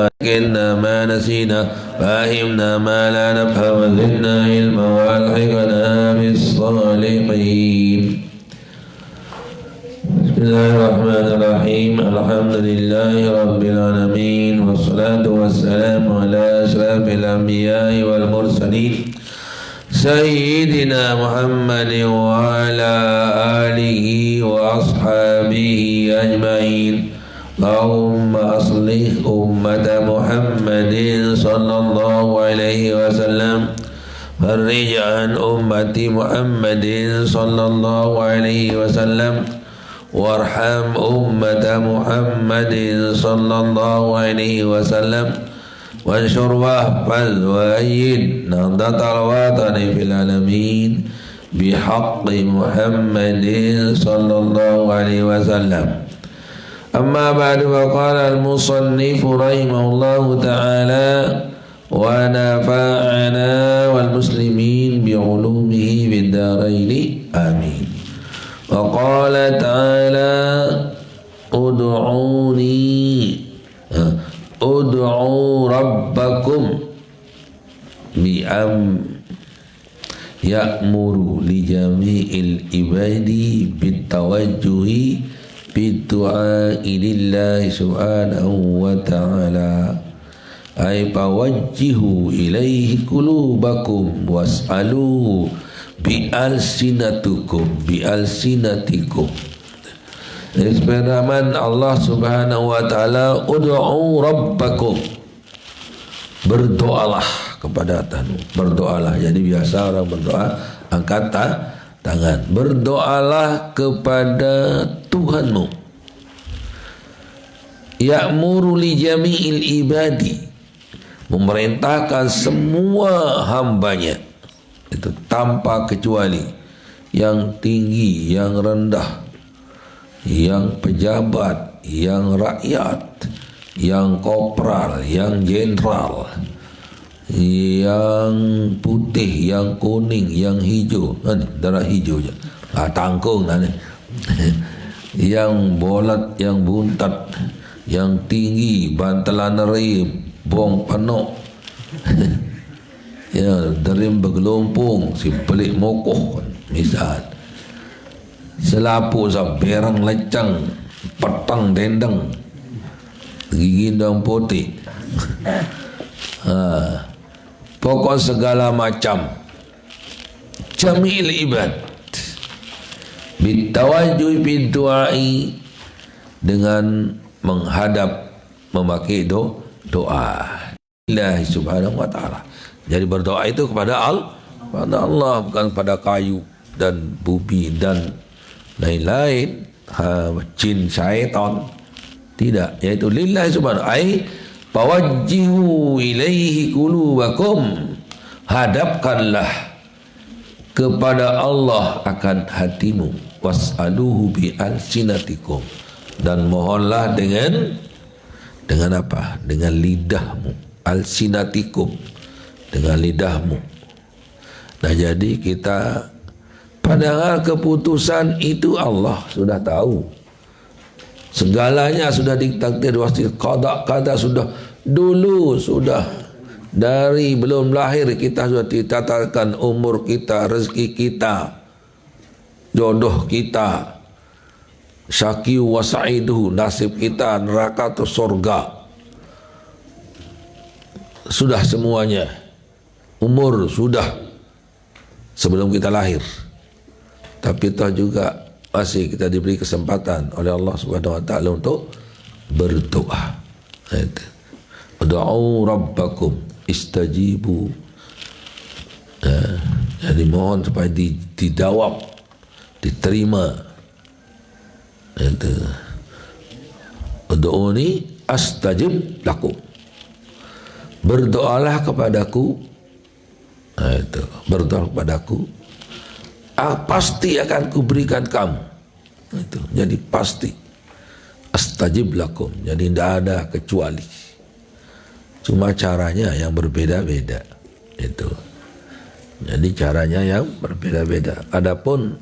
ذكرنا ما نسينا فأهمنا ما لا نفهم وزدنا علما وألحقنا بالصالحين. بسم الله الرحمن الرحيم. الحمد لله رب العالمين والصلاة والسلام على أشرف الأنبياء والمرسلين سيدنا محمد وعلى آله وأصحابه أجمعين. اللهم أصلح أمة محمد صلى الله عليه وسلم فرج عن أمة محمد صلى الله عليه وسلم وارحم أمة محمد صلى الله عليه وسلم وانشر واحفظ وأيد نهضة الوطن في العالمين بحق محمد صلى الله عليه وسلم. أما بعد فقال المصنف رحمه الله تعالى ونفعنا والمسلمين بعلومه في الدارين آمين. وقال تعالى ادعوا ربكم يأمر لجميع العباد بالتوجه بالدعاء لله سبحانه وتعالى أي فوجهوا إليه قلوبكم واسألوا بألسنتكم. Firman Allah Subhanahu wa taala, ud'u rabbakum, berdoalah kepada Tuhanmu. Berdoalah. Jadi biasa orang berdoa angkat tangan. Berdoalah kepada Tuhanmu. Ya'muru li jami'il ibadi, memerintahkan semua hambanya, itu tanpa kecuali, yang tinggi, yang rendah, yang pejabat, yang rakyat, yang kopral, yang jenderal, yang putih, yang kuning, yang hijau, darah hijau je, tangkung nih, yang bolat, yang buntat, yang tinggi, bantalan neri, bong penuh, ya derim bergelompong, si pelik mokoh, misal, selapu berang lecang, petang dendeng, gigi dan putih, pokok segala macam jamil ibad bitawajjuh bidu'ai, dengan menghadap memakai doa Allah Subhanahu wa taala. Jadi berdoa itu kepada Allah, bukan kepada kayu dan bumi dan lain-lain, jin, syaitan, tidak, yaitu lillahi subhanahu ai fawajjihu ilaihi qulubakum, hadapkanlah kepada Allah akan hatimu, was'aluhu bi alsinatikum, dan mohonlah dengan apa? Dengan lidahmu, alsinatikum, dengan lidahmu. Nah, jadi kita, padahal keputusan itu Allah sudah tahu. Segalanya sudah ditakdir, qada sudah dulu, sudah dari belum lahir kita sudah ditetapkan umur kita, rezeki kita, jodoh kita, syaqi wa sa'iduhu, nasib kita neraka atau surga. Sudah semuanya. Umur sudah sebelum kita lahir. Tapi toh juga masih kita diberi kesempatan oleh Allah Subhanahu wa taala untuk berdoa. Ud'u rabbakum istajibu. Jadi mohon supaya dijawab, diterima. Itu. Ud'uni astajib lakum. Berdoalah kepadaku. Itu. Berdoa kepadaku, pasti akan kuberikan kamu. Itu. Jadi pasti. Astajib lakum. Jadi tidak ada kecuali. Cuma caranya yang berbeda-beda. Itu. Jadi caranya yang berbeda-beda. Adapun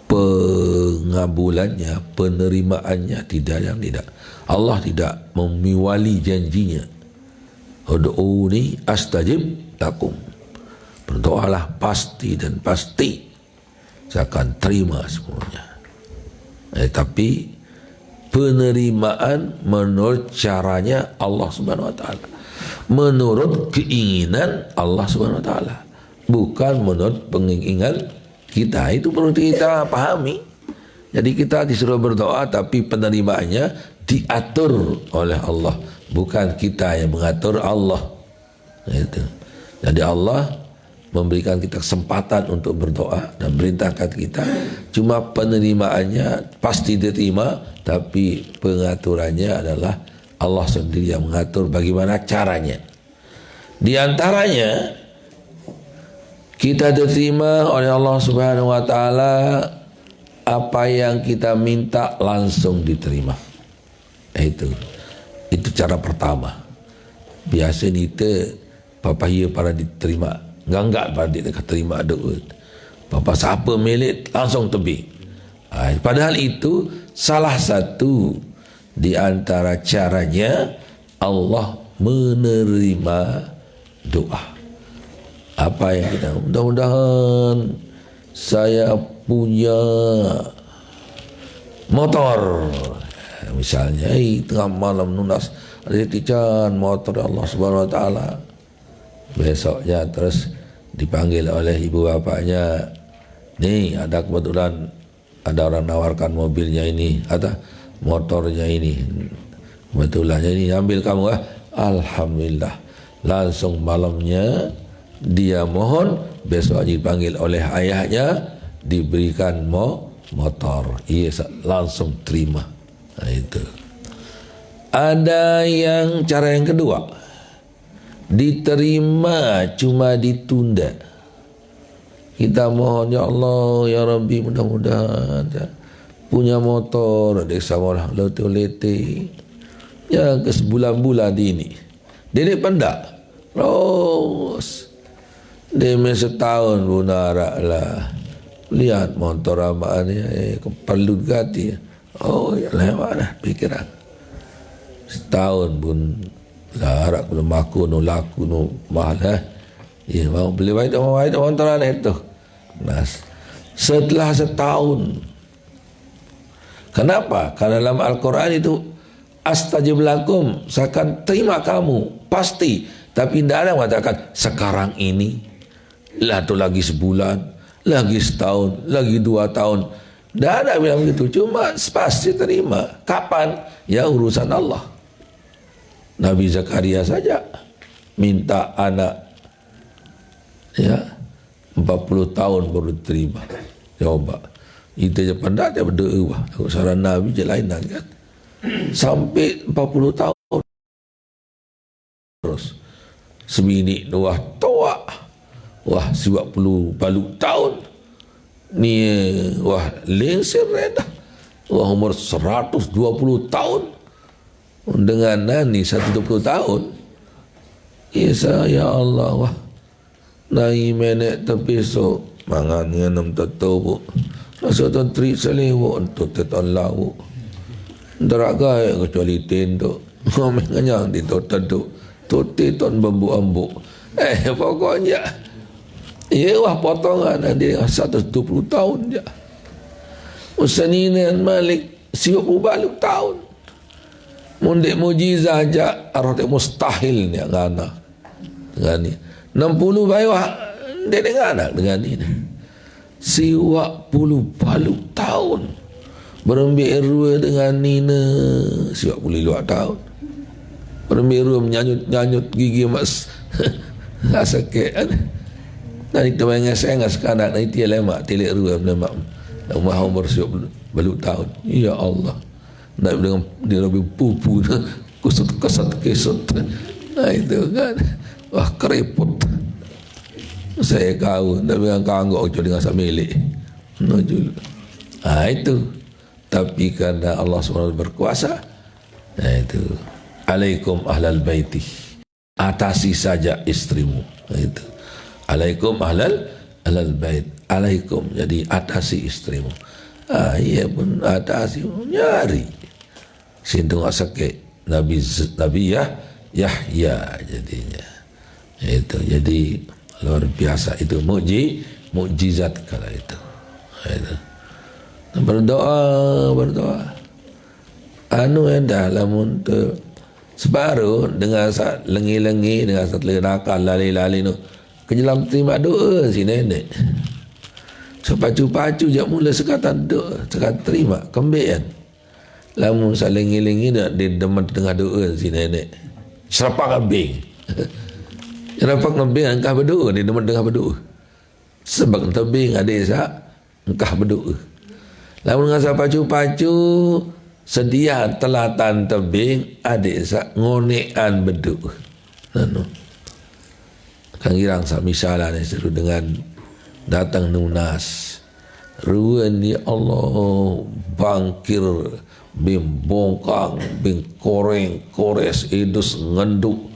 pengabulannya, penerimaannya tidak, yang tidak. Allah tidak memiwali janjinya. Ud'uni astajib lakum. Berdoalah pasti dan pasti saya akan terima semuanya. Tapi penerimaan menurut caranya Allah Subhanahu wa taala. Menurut keinginan Allah Subhanahu wa taala. Bukan menurut penginginan kita. Itu perlu kita pahami. Jadi kita disuruh berdoa tapi penerimaannya diatur oleh Allah. Bukan kita yang mengatur Allah. Itu. Jadi Allah memberikan kita kesempatan untuk berdoa dan perintahkan kita. Cuma penerimaannya pasti diterima, tapi pengaturannya adalah Allah sendiri yang mengatur bagaimana caranya. Di antaranya kita diterima oleh Allah Subhanahu wa taala apa yang kita minta langsung diterima. Itu cara pertama. Biasa ni kita papaya pada diterima. Enggak pada diterima doa. Bapa siapa milik langsung tebi. Padahal itu salah satu di antara caranya Allah menerima doa. Apa yang kita mudah-mudahan saya punya motor misalnya, tengah malam nunas ada tijan motor Allah Subhanahu wa taala. Besoknya terus dipanggil oleh ibu bapaknya, nih ada kebetulan ada orang nawarkan mobilnya ini atau motornya ini, kebetulannya ini ambil kamu. Alhamdulillah, langsung malamnya dia mohon, besoknya dipanggil oleh ayahnya diberikan motor. Ia langsung terima. Itu. Ada yang cara yang kedua, diterima cuma ditunda. Kita mohon, ya Allah, ya Rabbi, mudah-mudahan punya motor adik sama lete-lete ya ke sebulan-bulan ini. Dia pendak terus dia setahun pun naraklah. Lihat motor amaannya perlu ganti. Oh ya lewat dah pikiran. Setahun pun larak belum aku laku mahal lah. Ya mau beli baik motor itu. Nah, setelah setahun. Kenapa? Karena dalam Al-Quran itu astajib lakum, saya akan terima kamu pasti. Tapi tidak ada yang mengatakan sekarang ini, lah tu lagi sebulan, lagi setahun, lagi 2 tahun. Tidak ada bilang begitu. Cuma pasti terima. Kapan? Ya urusan Allah. Nabi Zakaria saja minta anak, ya 40 tahun baru terima. Coba kita je pandai dia berdoa. Aku saran Nabi je lain kan. Sampai 40 tahun terus semini wah tua. Wah 40 baluk tahun. Ni wah lensir dah. Wah umur 120 tahun. Dengan nani 120 tahun. Ya Allah wah. Nai menek terpesok mangan dengan 6 tahu. Rasa tuan tri selewo untuk teton lawu. Nderaga kecuali tendo. Ngomongnya di tendo. Tuti ton bambu-ambu. Pokoknya ya wah potongan dia 120 tahun je. Usaninan Malik 50 baluk tahun. Mundik mujizah aja arti mustahil ni ngana. Dengan ni 60 bayar dia dengan anak dengan ni. Siwak puluh baluk tahun berembik erua dengan Nina siwak puluh 2 tahun berembik erua menyanyut gigi mas sakit kan. Dan itu yang saya nggak sekarang nanti lemak tilik erua lemak umah umur siwak baluk tahun. Ya Allah, nak dengan dia lebih pupu kusut kesut. Nah itu kan wah kerepot. Saya kau tak bilang kanggok kecuali dengan milik. Itu. Tapi karena Allah SWT berkuasa, itu. Alaikum ahlal baiti. Atasi saja istrimu. Itu. Alaikum ahlal alal bait alaikum, jadi atasi istrimu. Ia pun atasi, nyari sintung sakit Nabi Yahya jadinya. Itu jadi luar biasa, itu mukjizat kala itu. Berdoa dah lamun tu separuh dengan lengi-lengi, dengan lenakan lali-lali tu kejelam terima doa si nenek. Sepacu-pacu jak mula sekatan doa, sekatan terima kembali kan. Lamun lengi-lengi dah di tengah doa si nenek. Serapak kambing. Serapak kambing engkau berdoa di tengah berdoa. Sebab tebing adik sak engkau berdoa. Lamun dengan sepacu-pacu sedia telatan tebing adik sak ngonekan berdoa. Kang girang sak misalah ni seru dengan datang nunas. Ruan ya Allah bangkir bim bongkang bim koreng kores idus ngenduk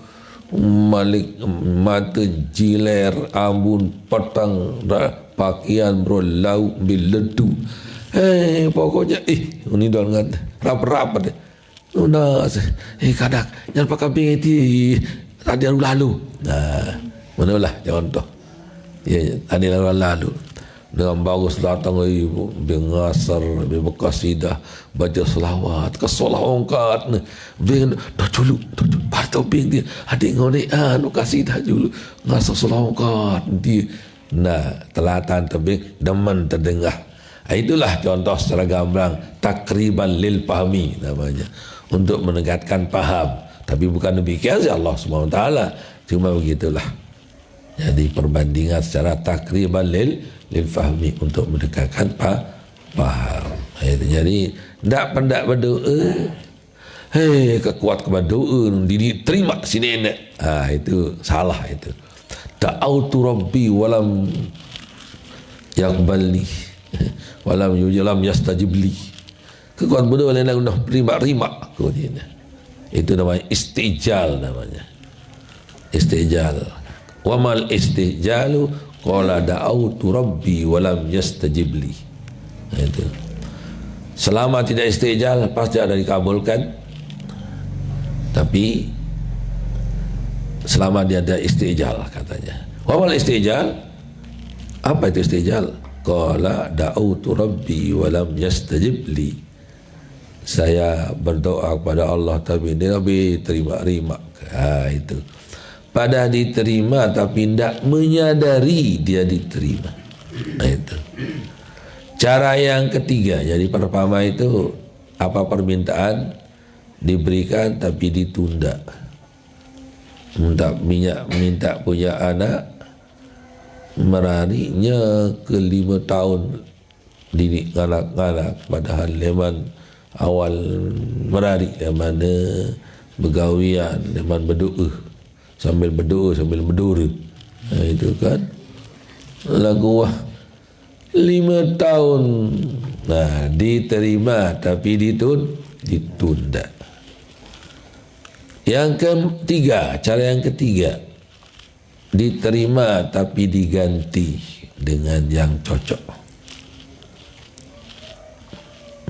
malik mata jiler ambun petang pakaian bro lau biledu. Pokoknya ini dengan rap-rap deh. Nunas kadak jangan pakai binti tadi lalu. Nah, manalah contoh. Ya, tadi lalu dengan bagus datang ibu bengasar berkasidah baca selawat ke solawat ben dah dulu partau bing dia adik ngonean kasidah dulu ngasar selawat dia. Nah, telatan tebing demen terdengar. Itulah contoh secara gamblang takriban lil fahmi namanya, untuk menegakkan paham. Tapi bukan demikian sih Allah SWT, cuma begitulah. Jadi perbandingan secara takriban lil fahmi untuk mendekatkan paham. Jadi tak pendak berdoa, kekuat kepada doa diterima si nenek. Itu salah itu. Ta'autu rabbi walam yaqbalni walam yujlam yastajibli. Kekuat berdoa lain dah rima kemudian. Itu namanya istijal namanya. Istijal. Wa mal istijalu qala da'autu rabbi walam yastajibli. Itu. Selama tidak istijal pasti ada dikabulkan. Tapi selama dia ada istijal katanya. Wa mal istijal, apa itu istijal? Qala da'autu rabbi walam yastajibli. Saya berdoa kepada Allah tapi dia lebih terima. Itu. Padahal diterima tapi tidak menyadari dia diterima. Itu. Cara yang ketiga, jadi pertama itu apa permintaan diberikan tapi ditunda. Minta punya anak, merarinya ke 5 tahun didik anak-anak, padahal leman awal merari yang mana bergawian, leman berdoa sambil berdura. Itu kan lagu 5 tahun. Nah, diterima tapi ditunda. Yang ketiga, cara yang ketiga, diterima tapi diganti dengan yang cocok.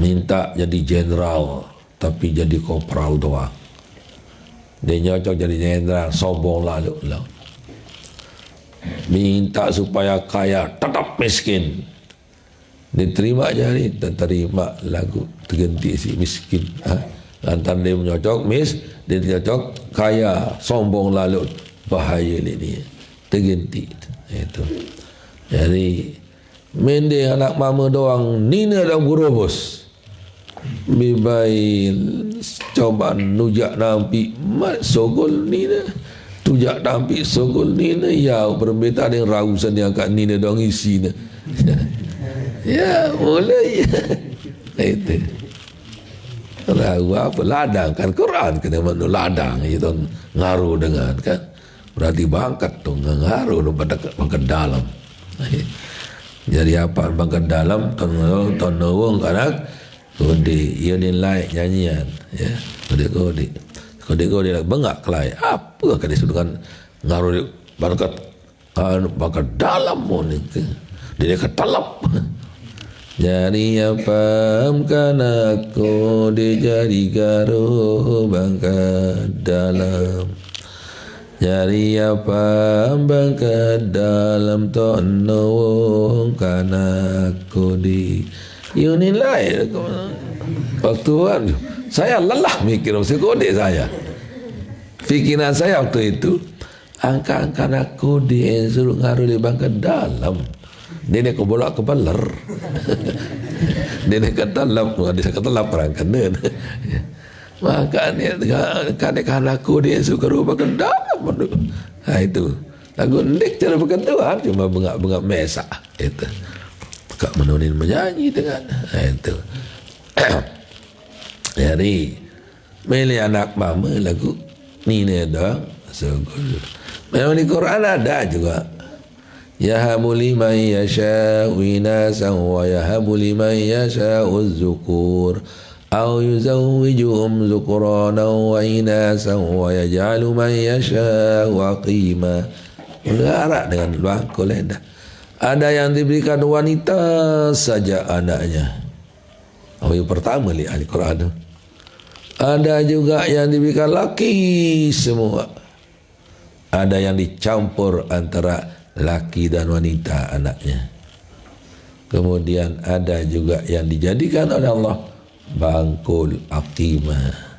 Minta jadi jenderal tapi jadi kopral doang. Dia nyocok jadi jenderal, sombong lalu. Minta supaya kaya, tetap miskin. Diterima jadi terima lagu terganti si miskin. Lantaran dia menyocok dia cocok kaya, sombong lalu. Bahaya ini terganti itu. Jadi mende anak mama doang nina dah burobos. Bibai coba nujak nampi mat sogol nina. Tujak nampi sogol nina ya berbeda dengan rausan yang kat nina doang isi na. Ya mulai itu. Ragu apa ladang kan Quran kena mana ladang itu ngaruh dengan kan. Berarti bangkat tu ngaruh pada bangkat dalam. Jadi apa bangkat dalam ton nawang kanak kode ia nilai nyanyian ya kode bengak kelai apa kan disebutkan ngaruh bangkat bakal dalam pun itu. Dia ketelap. Jadi apa kan aku dijadi garuh bangka dalam. Jadi apa bangka dalam tono kan aku di Unilai. Waktu saya lelah mikir psikode saya. Pikiran saya waktu itu angka-angka aku suruh ngaruh di bangka dalam. Dia nak bolak ke baler. Dia nak ketelap, dia ketelap perangkan dia. Maka ni kan aku dia suka rupa kendam. Ha itu. Lagu ndik cara berketua cuma bengak-bengak mesak itu. Kak menunin menyanyi dengan itu. Jadi milih anak mama lagu ni ada. Memang di Quran ada juga. Yahabu liman yasha'u inasan wa yahabu liman yasha'u az-zukur aw yuzawwijuhum zukranan wa inasan wa yaj'alu man yasha'u aqima. Mengarah dengan bangku lenda. Ada yang diberikan wanita saja anaknya. Oh, yang pertama lihat Al-Quran. Ada juga yang diberikan laki semua. Ada yang dicampur antara laki dan wanita anaknya. Kemudian ada juga yang dijadikan oleh Allah bangkul aqimah.